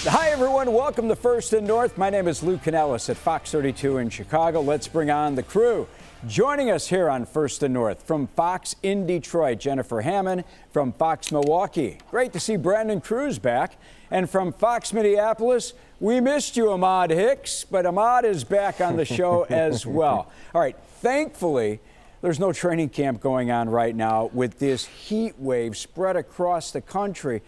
Hi, everyone. Welcome to First and North. My name is Lou Canellis at Fox 32 in Chicago. Let's bring on the crew. Joining us here on First and North from Fox in Detroit, Jennifer Hammond. From Fox Milwaukee, great to see Brandon Cruz back. And from Fox Minneapolis, we missed you, Ahmad Hicks, but Ahmad is back on the show as well. All right, thankfully, there's no training camp going on right now with this heat wave spread across the country.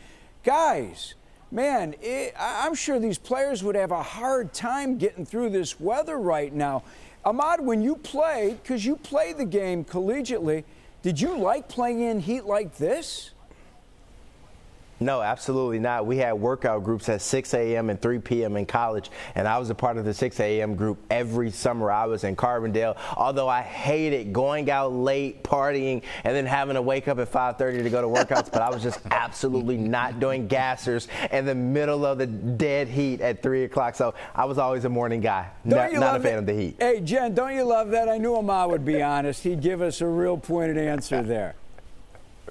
Guys, man, I'm sure these players would have a hard time getting through this weather right now. Ahmad, when you played, because you played the game collegiately, did you like playing in heat like this? No, absolutely not. We had workout groups at 6 a.m. and 3 p.m. in college, and I was a part of the 6 a.m. group every summer I was in Carbondale, although I hated going out late, partying, and then having to wake up at 5:30 to go to workouts, but I was just absolutely not doing gassers in the middle of the dead heat at 3 o'clock, so I was always a morning guy, not a fan of the heat. Hey, Jen, don't you love that? I knew Ahmad would be honest. He'd give us a real pointed answer there.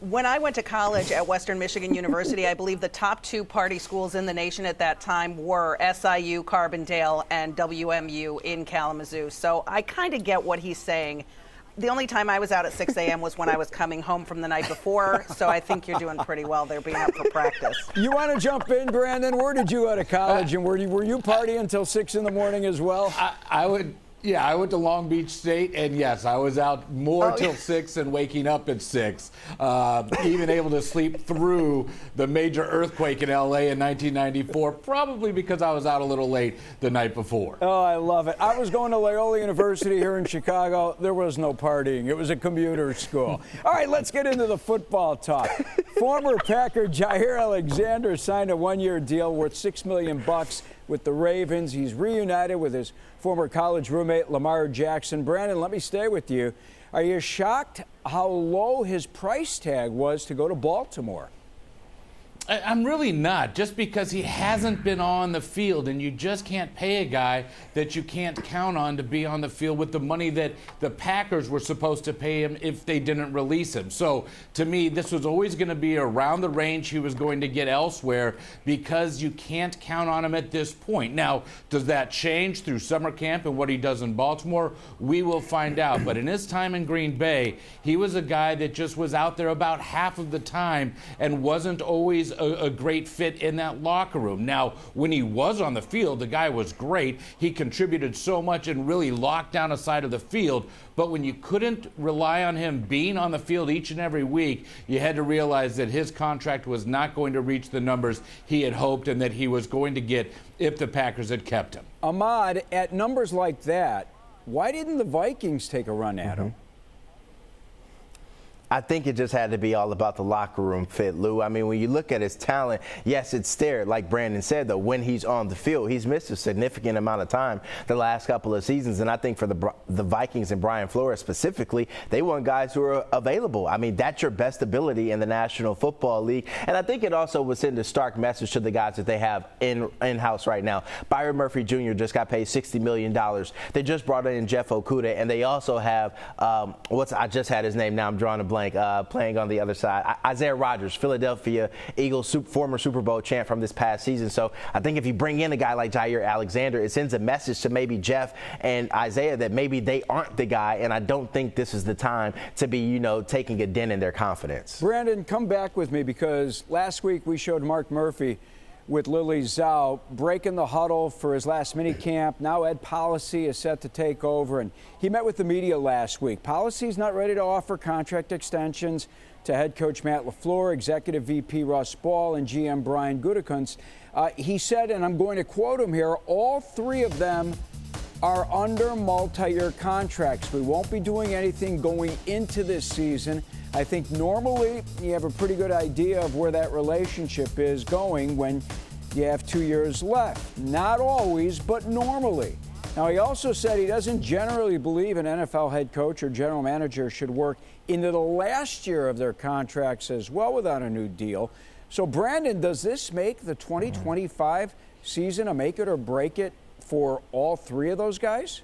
When I went to college at Western Michigan University, I believe the top two party schools in the nation at that time were SIU, Carbondale, and WMU in Kalamazoo. So I kind of get what he's saying. The only time I was out at 6 a.m. was when I was coming home from the night before, so I think you're doing pretty well there being up for practice. You want to jump in, Brandon? Where did you go to college, and were you partying until 6 in the morning as well? Yeah, I went to Long Beach State, and yes, I was out more till 6 and waking up at 6. Even able to sleep through the major earthquake in L.A. in 1994, probably because I was out a little late the night before. Oh, I love it. I was going to Loyola University here in Chicago. There was no partying. It was a commuter school. All right, let's get into the football talk. Former Packer Jaire Alexander signed a one-year deal worth $6 million with the Ravens. He's reunited with his former college roommate Lamar Jackson. Brandon, let me stay with you. Are you shocked how low his price tag was to go to Baltimore? I'm really not, just because he hasn't been on the field, and you just can't pay a guy that you can't count on to be on the field with the money that the Packers were supposed to pay him if they didn't release him. So to me, this was always going to be around the range he was going to get elsewhere, because you can't count on him at this point. Now, does that change through summer camp and what he does in Baltimore? We will find out. But in his time in Green Bay, he was a guy that just was out there about half of the time and wasn't always a great fit in that locker room. Now, when he was on the field, the guy was great. He contributed so much and really locked down a side of the field. But when you couldn't rely on him being on the field each and every week, you had to realize that his contract was not going to reach the numbers he had hoped and that he was going to get if the Packers had kept him. Ahmad, at numbers like that, why didn't the Vikings take a run at him? I think it just had to be all about the locker room fit, Lou. I mean, when you look at his talent, yes, it's there. Like Brandon said, though, when he's on the field, he's missed a significant amount of time the last couple of seasons. And I think for the Vikings and Brian Flores specifically, they want guys who are available. I mean, that's your best ability in the National Football League. And I think it also would send a stark message to the guys that they have in-house right now. Byron Murphy Jr. just got paid $60 million. They just brought in Jeff Okudah, and they also have, I just had his name, now I'm drawing a blank. Playing on the other side, Jaire Rodgers, Philadelphia Eagles former Super Bowl champ from this past season. So I think if you bring in a guy like Jaire Alexander, it sends a message to maybe Jeff and Isaiah that maybe they aren't the guy, and I don't think this is the time to be, taking a dent in their confidence. Brandon, come back with me, because last week we showed Mark Murphy with Lily Zhao breaking the huddle for his last mini camp. Now Ed Policy is set to take over, and he met with the media last week. Policy's not ready to offer contract extensions to head coach Matt LaFleur, executive VP Russ Ball, and GM Brian Gutekunst. He said, and I'm going to quote him here, all three of them are under multi-year contracts. We won't be doing anything going into this season. I think normally you have a pretty good idea of where that relationship is going when you have 2 years left. Not always, but normally. Now, he also said he doesn't generally believe an NFL head coach or general manager should work into the last year of their contracts as well without a new deal. So, Brandon, does this make the 2025 season a make it or break it for all three of those guys?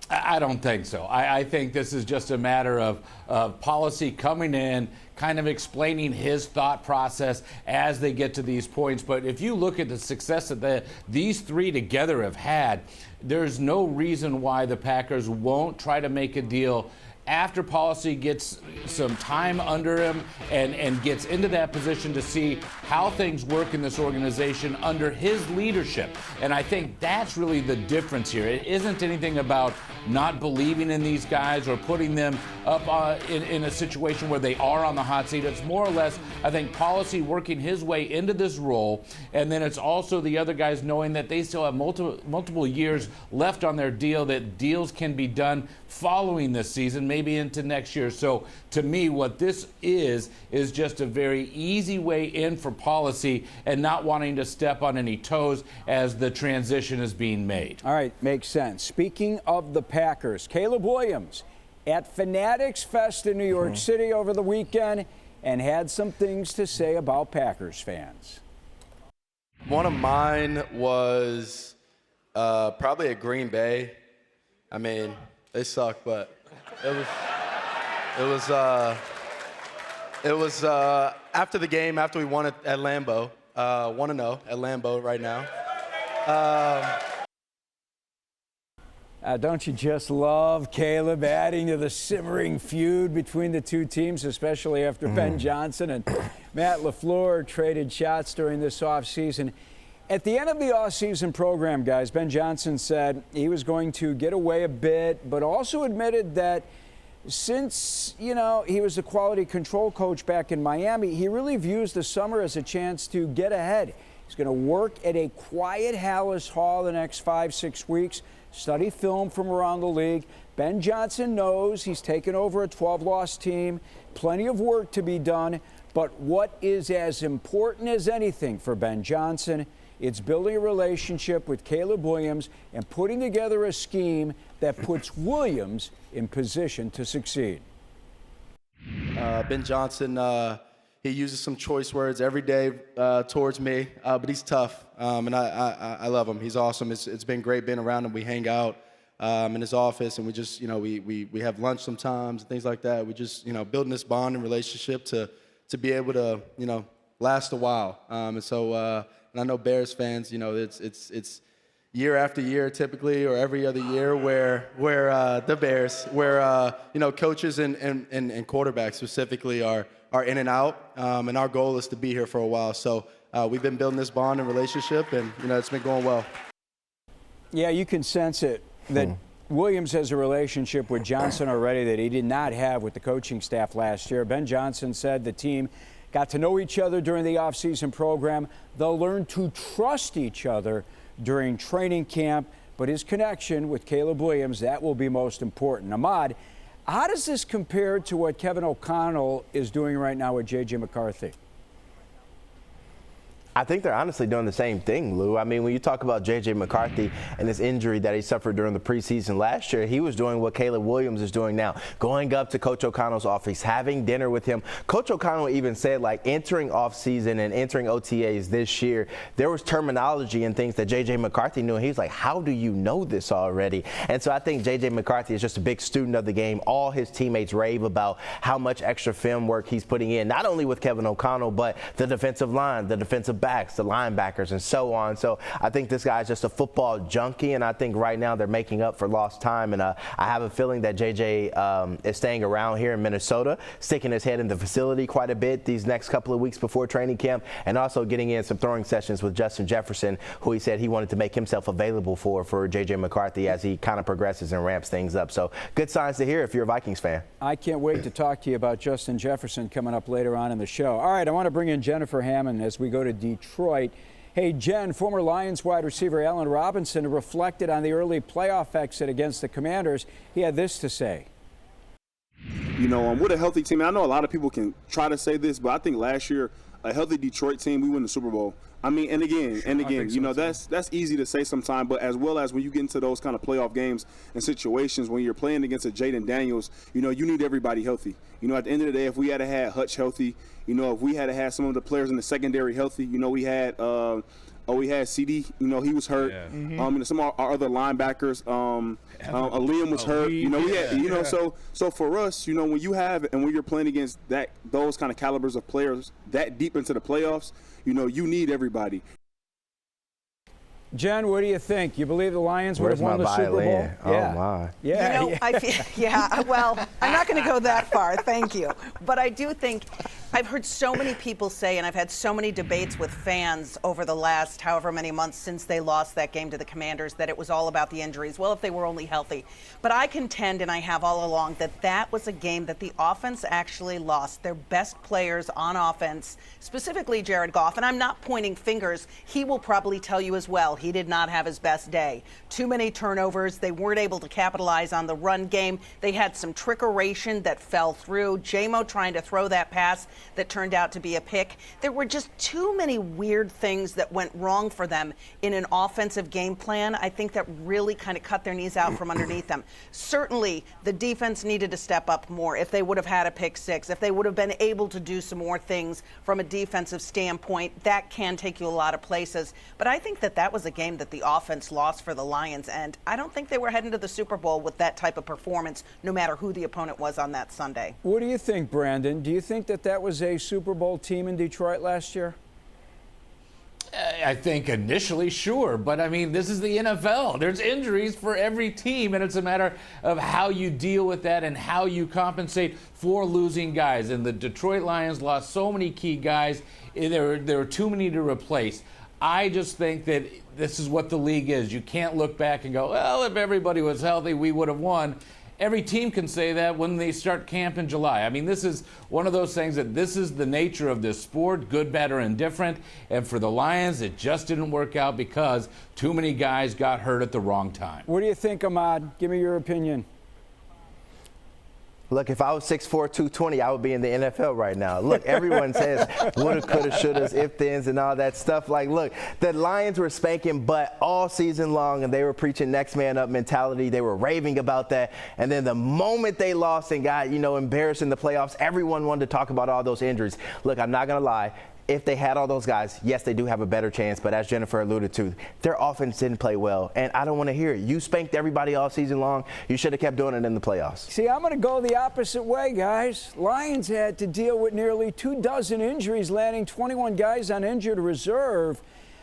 I don't think so. I think this is just a matter of policy coming in, kind of explaining his thought process as they get to these points. But if you look at the success that these three together have had, there's no reason why the Packers won't try to make a deal after policy gets some time under him and gets into that position to see how things work in this organization under his leadership. And I think that's really the difference here. It isn't anything about not believing in these guys or putting them up in a situation where they are on the hot seat. It's more or less, I think, policy working his way into this role. And then it's also the other guys knowing that they still have multiple years left on their deal, that deals can be done following this season, maybe into next year. So to me, what this is just a very easy way in for policy and not wanting to step on any toes as the transition is being made. All right, makes sense. Speaking of the Packers, Caleb Williams at Fanatics Fest in New York City over the weekend and had some things to say about Packers fans. One of mine was probably at Green Bay. I mean, they suck, but it was after the game, after we won at Lambeau, 1-0 at Lambeau right now. Don't you just love Caleb adding to the simmering feud between the two teams, especially after Ben Johnson and Matt LaFleur traded shots during this offseason? At the end of the offseason program, guys, Ben Johnson said he was going to get away a bit, but also admitted that since, he was a quality control coach back in Miami, he really views the summer as a chance to get ahead. He's going to work at a quiet Hallis Hall the next 5-6 weeks, study film from around the league. Ben Johnson knows he's taken over a 12-loss team, plenty of work to be done, but what is as important as anything for Ben Johnson, it's building a relationship with Caleb Williams and putting together a scheme that puts Williams in position to succeed. Ben Johnson, he uses some choice words every day towards me, but he's tough, and I love him. He's awesome. It's been great being around him. We hang out in his office, and we just, we have lunch sometimes and things like that. We just, building this bond and relationship to be able to, last a while. And I know Bears fans, it's year after year typically, or every other year, where the Bears, coaches and quarterbacks specifically are in and out, and our goal is to be here for a while. So we've been building this bond and relationship, and it's been going well. Yeah, you can sense it that Williams has a relationship with Johnson already that he did not have with the coaching staff last year. Ben Johnson said the team got to know each other during the offseason program. They'll learn to trust each other during training camp, but his connection with Caleb Williams, that will be most important. Ahmad, how does this compare to what Kevin O'Connell is doing right now with J.J. McCarthy? I think they're honestly doing the same thing, Lou. I mean, when you talk about J.J. McCarthy and this injury that he suffered during the preseason last year, he was doing what Caleb Williams is doing now, going up to Coach O'Connell's office, having dinner with him. Coach O'Connell even said, entering offseason and entering OTAs this year, there was terminology and things that J.J. McCarthy knew. And he was like, how do you know this already? And so I think J.J. McCarthy is just a big student of the game. All his teammates rave about how much extra film work he's putting in, not only with Kevin O'Connell, but the defensive line, the defensive backs, the linebackers, and so on. So I think this guy's just a football junkie, and I think right now they're making up for lost time. And I have a feeling that JJ is staying around here in Minnesota, sticking his head in the facility quite a bit these next couple of weeks before training camp, and also getting in some throwing sessions with Justin Jefferson, who he said he wanted to make himself available for JJ McCarthy as he kind of progresses and ramps things up. So good signs to hear if you're a Vikings fan. I can't wait to talk to you about Justin Jefferson coming up later on in the show. All right, I want to bring in Jennifer Hammond as we go to Detroit. Hey, Jen, former Lions wide receiver Allen Robinson reflected on the early playoff exit against the Commanders. He had this to say. With a healthy team, I know a lot of people can try to say this, but I think last year, a healthy Detroit team, we win the Super Bowl. I mean, and again, that's easy to say sometimes, but as well as when you get into those kind of playoff games and situations when you're playing against a Jaden Daniels, you need everybody healthy. At the end of the day, if we had had Hutch healthy, if we had some of the players in the secondary healthy, we had We had CD. You know, he was hurt. Yeah. You know, some of our other linebackers. Liam was hurt. You know, we had. You know, so for us, you know, when you have and when you're playing against those kind of calibers of players that deep into the playoffs, you know, you need everybody. Jen, what do you think? You believe the Lions would have won the Super Bowl? Yeah. Yeah. Oh, my. Yeah. You know, I feel, well, I'm not going to go that far, thank you. But I do think, I've heard so many people say, and I've had so many debates with fans over the last however many months since they lost that game to the Commanders, that it was all about the injuries. Well, if they were only healthy. But I contend, and I have all along, that was a game that the offense actually lost. Their best players on offense, specifically Jared Goff, and I'm not pointing fingers. He will probably tell you as well. He did not have his best day. Too many turnovers. They weren't able to capitalize on the run game. They had some trickeration that fell through. J-Mo trying to throw that pass that turned out to be a pick. There were just too many weird things that went wrong for them in an offensive game plan. I think that really kind of cut their knees out from underneath them. Certainly, the defense needed to step up more if they would have had a pick six, if they would have been able to do some more things from a defensive standpoint. That can take you a lot of places. But I think that was a game that the offense lost for the Lions, and I don't think they were heading to the Super Bowl with that type of performance, no matter who the opponent was on that Sunday. What do you think, Brandon? Do you think that was a Super Bowl team in Detroit last year? I think initially, sure. But, I mean, this is the NFL. There's injuries for every team, and it's a matter of how you deal with that and how you compensate for losing guys. And the Detroit Lions lost so many key guys. There were too many to replace. I just think that this is what the league is. You can't look back and go, well, if everybody was healthy, we would have won. Every team can say that when they start camp in July. I mean, this is one of those things that this is the nature of this sport, good, bad, or indifferent. And for the Lions, it just didn't work out because too many guys got hurt at the wrong time. What do you think, Ahmad? Give me your opinion. Look, if I was 6'4", 220, I would be in the NFL right now. Look, everyone says woulda, coulda, shouldas, if-thens, and all that stuff. Like, look, the Lions were spanking butt all season long, and they were preaching next man up mentality. They were raving about that. And then the moment they lost and got, embarrassed in the playoffs, everyone wanted to talk about all those injuries. Look, I'm not going to lie. If they had all those guys, yes, they do have a better chance. But as Jennifer alluded to, their offense didn't play well. And I don't want to hear it. You spanked everybody all season long. You should have kept doing it in the playoffs. See, I'm going to go the opposite way, guys. Lions had to deal with nearly 24 injuries, landing 21 guys on injured reserve.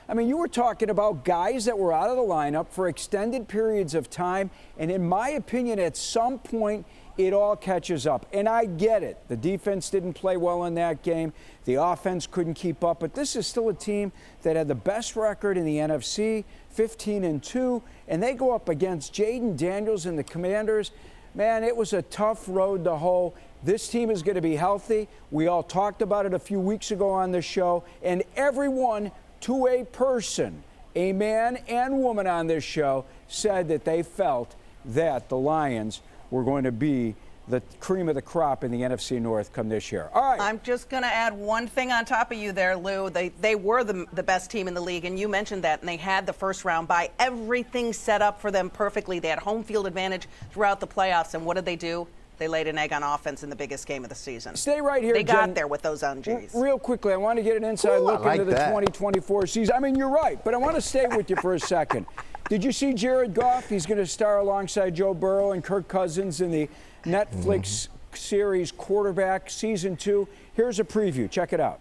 I mean, you were talking about guys that were out of the lineup for extended periods of time. And in my opinion, at some point, it all catches up. And I get it. The defense didn't play well in that game. The offense couldn't keep up. But this is still a team that had the best record in the NFC, 15-2. And they go up against Jaden Daniels and the Commanders. Man, it was a tough road to hoe. This team is going to be healthy. We all talked about it a few weeks ago on the show. And everyone, to a person, a man and woman on this show, said that they felt that the Lions were going to be the cream of the crop in the NFC North come this year. All right. I'm just going to add one thing on top of you there, Lou. They were the best team in the league, and you mentioned that, and they had the first round bye. Everything set up for them perfectly. They had home field advantage throughout the playoffs, and what did they do? They laid an egg on offense in the biggest game of the season. Stay right here, They got Jen. there with those injuries. Real quickly, I want to get an inside look I like into the that. 2024 season. I mean, you're right, but I want to stay with you for a second. Did you see Jared Goff? He's going to star alongside Joe Burrow and Kirk Cousins in the Netflix series Quarterback Season 2. Here's a preview. Check it out.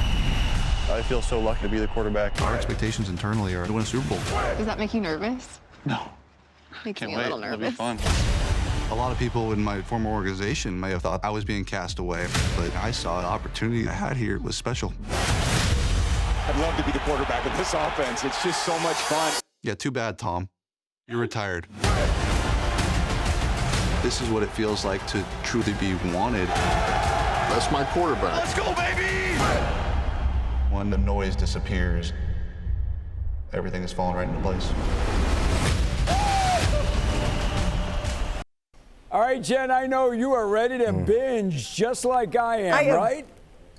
I feel so lucky to be the quarterback. Our expectations internally are to win a Super Bowl. Does that make you nervous? No, Makes can't me a wait. little It'll be nervous. fun. A lot of people in my former organization may have thought I was being cast away, but I saw the opportunity I had here was special. I'd love to be the quarterback of this offense. It's just so much fun. Yeah, too bad, Tom. You're retired. This is what it feels like to truly be wanted. That's my quarterback. Let's go, baby! When the noise disappears, everything is falling right into place. All right, Jen, I know you are ready to binge just like I am, right?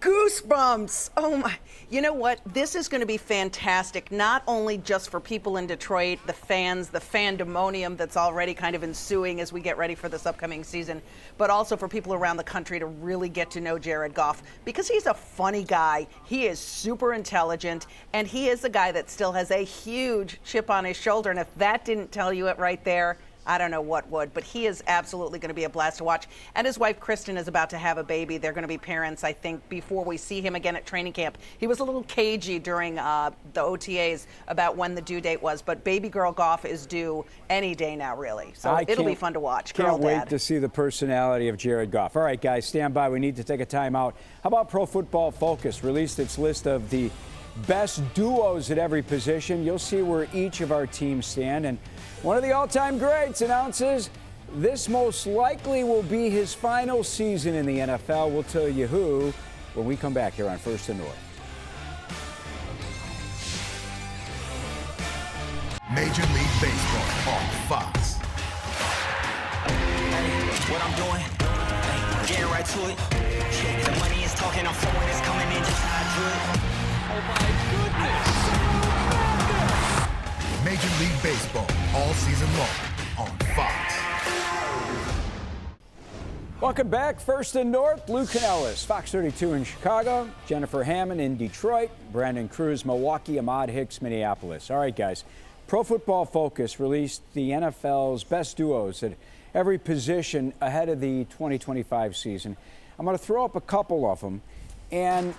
Goosebumps. Oh my. You know what? This is going to be fantastic, not only just for people in Detroit, the fans, the fandemonium that's already kind of ensuing as we get ready for this upcoming season, but also for people around the country to really get to know Jared Goff, because he's a funny guy. He is super intelligent, and he is a guy that still has a huge chip on his shoulder. And if that didn't tell you it right there, I don't know what would, but he is absolutely going to be a blast to watch. And his wife, Kristen, is about to have a baby. They're going to be parents, I think, before we see him again at training camp. He was a little cagey during the OTAs about when the due date was, but baby girl Goff is due any day now, really. So it'll be fun to watch. Can't wait to see the personality of Jared Goff. All right, guys, stand by. We need to take a timeout. How about Pro Football Focus released its list of the best duos at every position? You'll see where each of our teams stand. And one of the all-time greats announces this most likely will be his final season in the NFL. We'll tell you who when we come back here on First and North. Major League Baseball on Fox. What I'm doing, getting right to it. The money is talking, I'm flowing, it's coming in just how I do it. Oh my goodness! Major League Baseball all season long on Fox. Welcome back. First and North, Lou Canellis, Fox 32 in Chicago, Jennifer Hammond in Detroit, Brandon Cruz, Milwaukee, Ahmad Hicks, Minneapolis. All right, guys. Pro Football Focus released the NFL's best duos at every position ahead of the 2025 season. I'm going to throw up a couple of them. And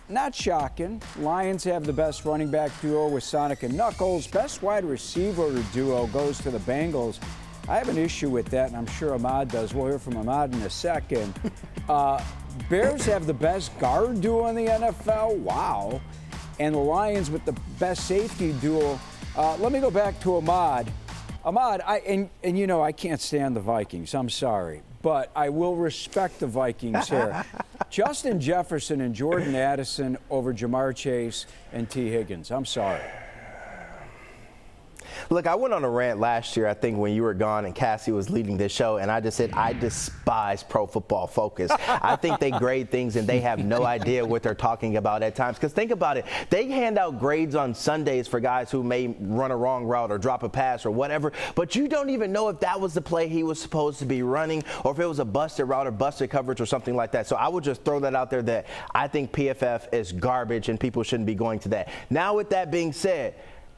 not shocking, Lions have the best running back duo with Sonic and Knuckles. Best wide receiver duo goes to the Bengals. I have an issue with that, and I'm sure Ahmad does. We'll hear from Ahmad in a second. Bears have the best guard duo in the NFL. Wow. And the Lions with the best safety duo. Let me go back to Ahmad. Ahmad, and you know I can't stand the Vikings. I'm sorry. But I will respect the Vikings here. Justin Jefferson and Jordan Addison over Jamar Chase and T. Higgins. I'm sorry. Look, I went on a rant last year, I think, when you were gone and Cassie was leading this show, and I just said I despise Pro Football Focus. I think they grade things and they have no idea what they're talking about at times. Because think about it. They hand out grades on Sundays for guys who may run a wrong route or drop a pass or whatever, but you don't even know if that was the play he was supposed to be running or if it was a busted route or busted coverage or something like that. So I would just throw that out there that I think PFF is garbage and people shouldn't be going to that. Now, with that being said,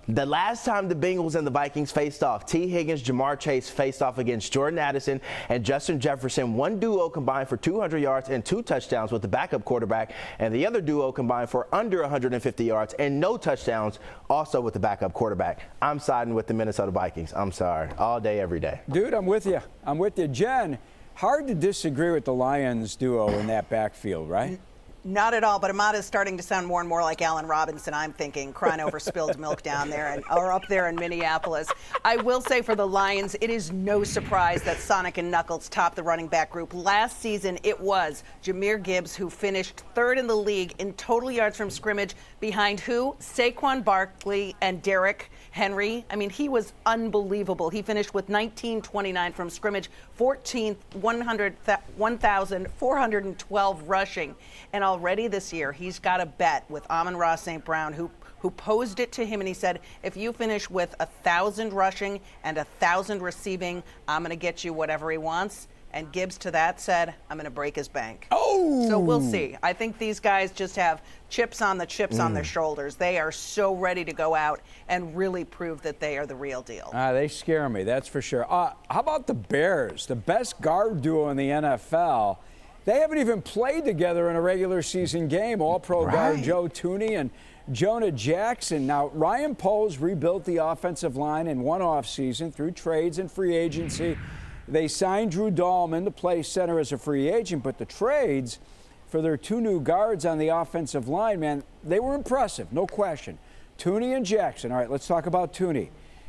the last time the Bengals and the Vikings faced off, T. Higgins, Jamar Chase faced off against Jordan Addison and Justin Jefferson. One duo combined for 200 yards and 2 touchdowns with the backup quarterback, and the other duo combined for under 150 yards and no touchdowns, also with the backup quarterback. I'm siding with the Minnesota Vikings. I'm sorry. All day, every day. Dude, I'm with you. I'm with you. Jen, hard to disagree with the Lions duo in that backfield, right? Not at all, but Ahmad is starting to sound more and more like Allen Robinson, I'm thinking, crying over spilled milk down there or up there in Minneapolis. I will say for the Lions, it is no surprise that Sonic and Knuckles top the running back group. Last season, it was Jahmyr Gibbs who finished third in the league in total yards from scrimmage behind who? Saquon Barkley and Derrick Henry. I mean, he was unbelievable. He finished with 1929 from scrimmage, 14th, 1,412 rushing. And already this year, he's got a bet with Amon-Ra St. Brown, who posed it to him, and he said, if you finish with 1,000 rushing and 1,000 receiving, I'm going to get you whatever he wants. And Gibbs to that said, I'm going to break his bank. Oh! So we'll see. I think these guys just have chips on their shoulders. They are so ready to go out and really prove that they are the real deal. They scare me, that's for sure. How about the Bears, the best guard duo in the NFL? They haven't even played together in a regular season game. All-Pro guard Joe Thuney and Jonah Jackson. Now, Ryan Poles rebuilt the offensive line in one offseason through trades and free agency. They signed Drew Dahlman to play center as a free agent, but the trades for their 2 new guards on the offensive line, man, they were impressive, no question. Thuney and Jackson. All right, let's talk about Thuney.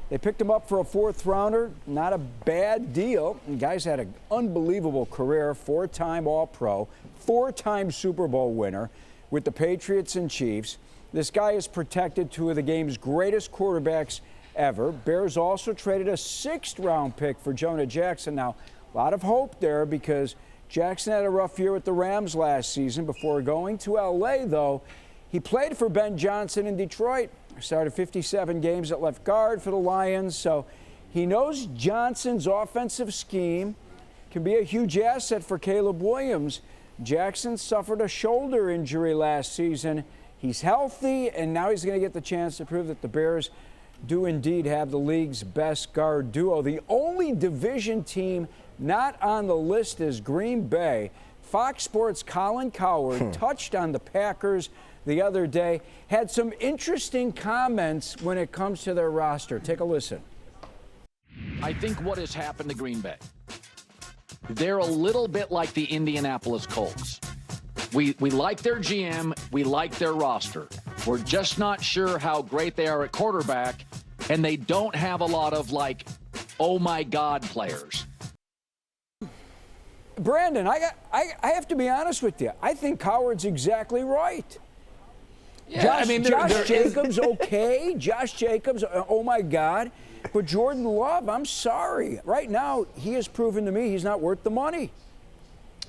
They picked him up for a 4th rounder. Not a bad deal. The guy's had an unbelievable career, 4-time All-Pro, 4-time Super Bowl winner with the Patriots and Chiefs. This guy has protected 2 of the game's greatest quarterbacks ever. Bears also traded a 6th-round pick for Jonah Jackson. Now, a lot of hope there because Jackson had a rough year with the Rams last season. Before going to L.A., though, he played for Ben Johnson in Detroit. Started 57 games at left guard for the Lions, so he knows Johnson's offensive scheme can be a huge asset for Caleb Williams. Jackson suffered a shoulder injury last season. He's healthy, and now he's going to get the chance to prove that the Bears do indeed have the league's best guard duo. The only division team not on the list is Green Bay. Fox Sports' Colin Cowherd touched on the Packers the other day, had some interesting comments when it comes to their roster. Take a listen. I think what has happened to Green Bay, they're a little bit like the Indianapolis Colts. We like their GM, we like their roster. We're just not sure how great they are at quarterback, and they don't have a lot of, like, oh my God players. Brandon, I have to be honest with you. I think Cowherd's exactly right. Yeah, Josh Jacobs, okay. Josh Jacobs, oh my God. But Jordan Love, I'm sorry. Right now, he has proven to me he's not worth the money.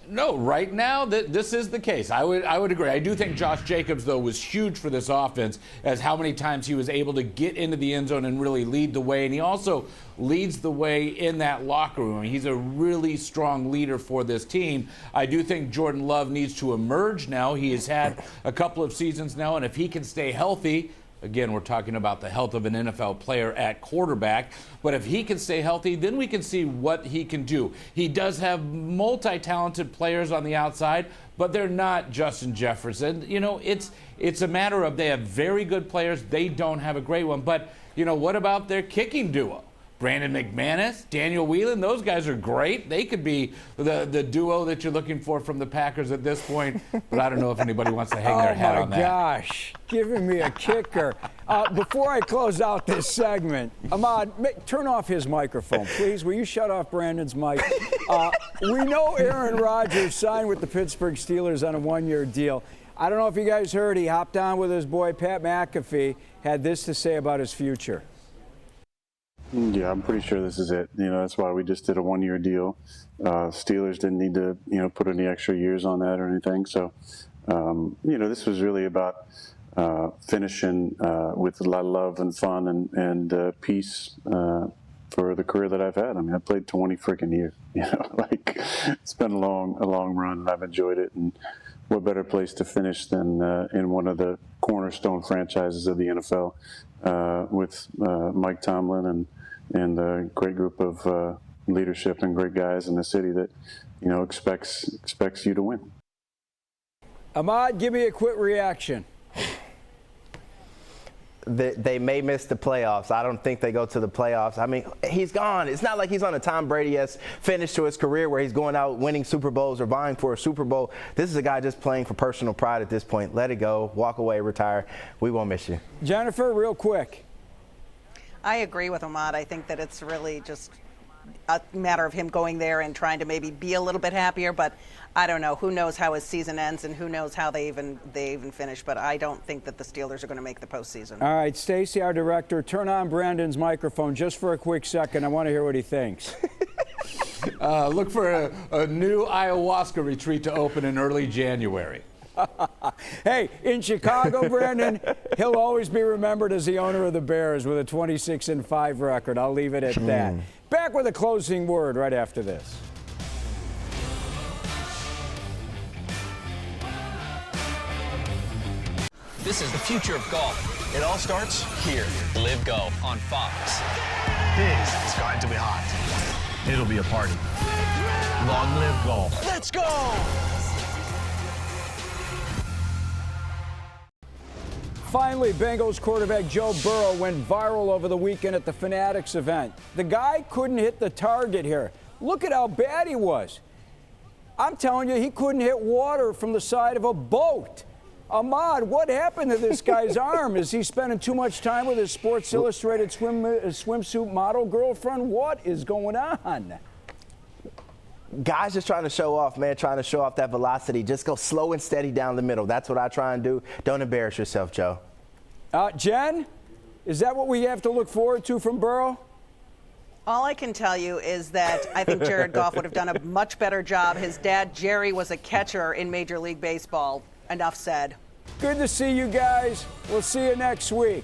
No, right now this is the case. I would agree. I do think Josh Jacobs, though, was huge for this offense, as how many times he was able to get into the end zone and really lead the way. And he also leads the way in that locker room. He's a really strong leader for this team. I do think Jordan Love needs to emerge now. He has had a couple of seasons now, and if he can stay healthy, again, we're talking about the health of an NFL player at quarterback. But if he can stay healthy, then we can see what he can do. He does have multi-talented players on the outside, but they're not Justin Jefferson. You know, it's a matter of they have very good players. They don't have a great one. But, you know, what about their kicking duo? Brandon McManus, Daniel Whelan, those guys are great. They could be the duo that you're looking for from the Packers at this point, but I don't know if anybody wants to hang their hat on that. Oh, my gosh, giving me a kicker. Before I close out this segment, Ahmad, turn off his microphone, please. Will you shut off Brandon's mic? We know Aaron Rodgers signed with the Pittsburgh Steelers on a one-year deal. I don't know if you guys heard, he hopped on with his boy Pat McAfee, had this to say about his future. Yeah, I'm pretty sure this is it. You know, that's why we just did a one-year deal. Steelers didn't need to, put any extra years on that or anything. So, this was really about finishing with a lot of love and fun and peace for the career that I've had. I mean, I played 20 freaking years. It's been a long run, and I've enjoyed it. And what better place to finish than in one of the cornerstone franchises of the NFL with Mike Tomlin and a great group of leadership and great guys in the city that, expects you to win. Ahmad, give me a quick reaction. They may miss the playoffs. I don't think they go to the playoffs. I mean, he's gone. It's not like he's on a Tom Brady-esque finish to his career where he's going out winning Super Bowls or vying for a Super Bowl. This is a guy just playing for personal pride at this point. Let it go. Walk away. Retire. We won't miss you. Jennifer, real quick. I agree with Ahmad. I think that it's really just a matter of him going there and trying to maybe be a little bit happier, but I don't know. Who knows how his season ends and who knows how they even finish, but I don't think that the Steelers are going to make the postseason. All right, Stacy, our director, turn on Brandon's microphone just for a quick second. I want to hear what he thinks. Look for a new ayahuasca retreat to open in early January. Hey, in Chicago, Brandon, he'll always be remembered as the owner of the Bears with a 26-5 record. I'll leave it at that. Back with a closing word right after this. This is the future of golf. It all starts here. Live Golf on Fox. This is going to be hot. It'll be a party. Long live golf. Let's go! Finally, Bengals quarterback Joe Burrow went viral over the weekend at the Fanatics event. The guy couldn't hit the target here. Look at how bad he was. I'm telling you, he couldn't hit water from the side of a boat. Ahmad, what happened to this guy's arm? Is he spending too much time with his Sports Illustrated swimsuit model girlfriend? What is going on? Guys just trying to show off, man, trying to show off that velocity. Just go slow and steady down the middle. That's what I try and do. Don't embarrass yourself, Joe. Jen, is that what we have to look forward to from Burrow? All I can tell you is that I think Jared Goff would have done a much better job. His dad, Jerry, was a catcher in Major League Baseball. Enough said. Good to see you guys. We'll see you next week.